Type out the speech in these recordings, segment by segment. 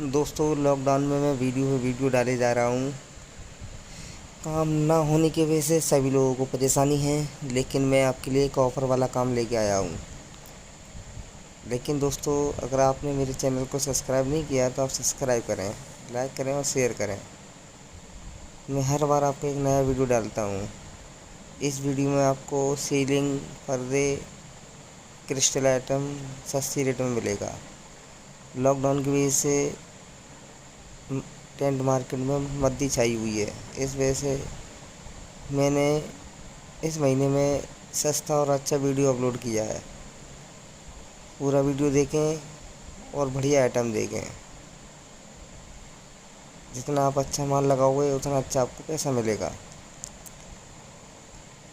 दोस्तों, लॉकडाउन में मैं वीडियो डाले जा रहा हूँ। काम ना होने की वजह से सभी लोगों को परेशानी है, लेकिन मैं आपके लिए एक ऑफ़र वाला काम लेके आया हूँ। लेकिन दोस्तों, अगर आपने मेरे चैनल को सब्सक्राइब नहीं किया तो आप सब्सक्राइब करें, लाइक करें और शेयर करें। मैं हर बार आपको एक नया वीडियो डालता हूँ। इस वीडियो में आपको सीलिंग, पर्दे, क्रिस्टल आइटम सस्ती रेट में मिलेगा। लॉकडाउन की वजह से टेंट मार्केट में मंदी छाई हुई है। इस वजह से मैंने इस महीने में सस्ता और अच्छा वीडियो अपलोड किया है। पूरा वीडियो देखें और बढ़िया आइटम देखें। जितना आप अच्छा माल लगाओगे उतना अच्छा आपको पैसा मिलेगा।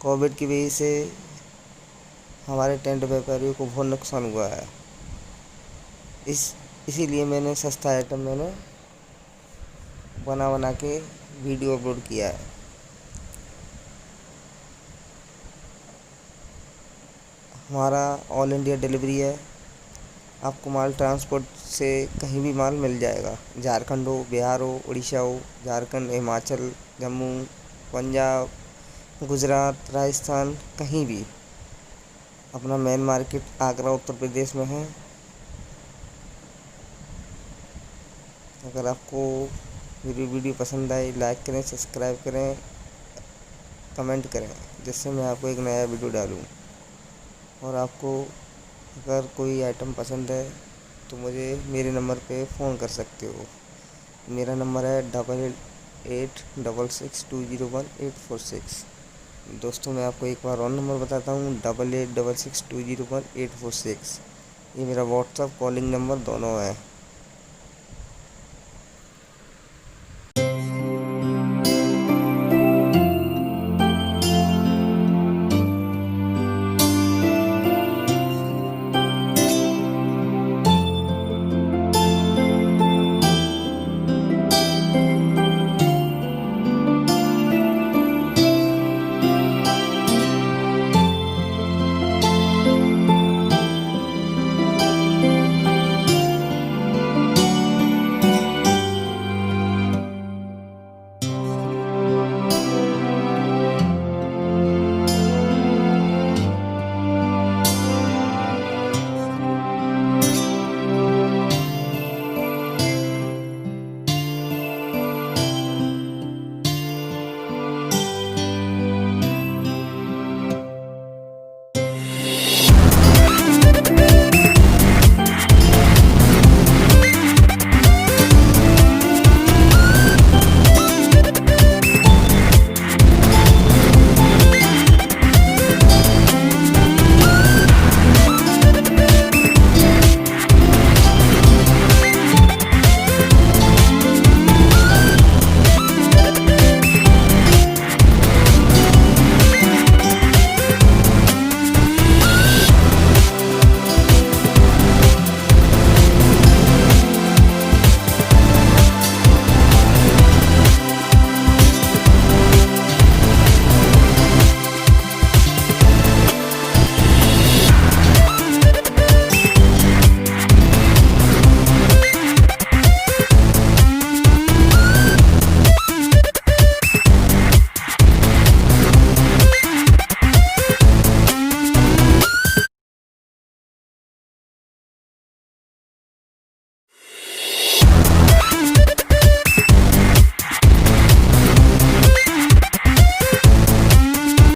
कोविड की वजह से हमारे टेंट व्यापारियों को बहुत नुकसान हुआ है। इसीलिए मैंने सस्ता आइटम बना के वीडियो अपलोड किया है। हमारा ऑल इंडिया डिलीवरी है। आपको माल ट्रांसपोर्ट से कहीं भी माल मिल जाएगा। झारखंड हो, बिहार हो, उड़ीसा हो, झारखंड, हिमाचल, जम्मू, पंजाब, गुजरात, राजस्थान, कहीं भी। अपना मेन मार्केट आगरा, उत्तर प्रदेश में है। अगर आपको मेरी वीडियो पसंद आई, लाइक करें, सब्सक्राइब करें, कमेंट करें, जिससे मैं आपको एक नया वीडियो डालूँ। और आपको अगर कोई आइटम पसंद है तो मुझे मेरे नंबर पे फ़ोन कर सकते हो। मेरा नंबर है 8866201846। दोस्तों, मैं आपको एक बार और नंबर बताता हूँ, 8866201846। ये मेरा व्हाट्सअप कॉलिंग नंबर दोनों है।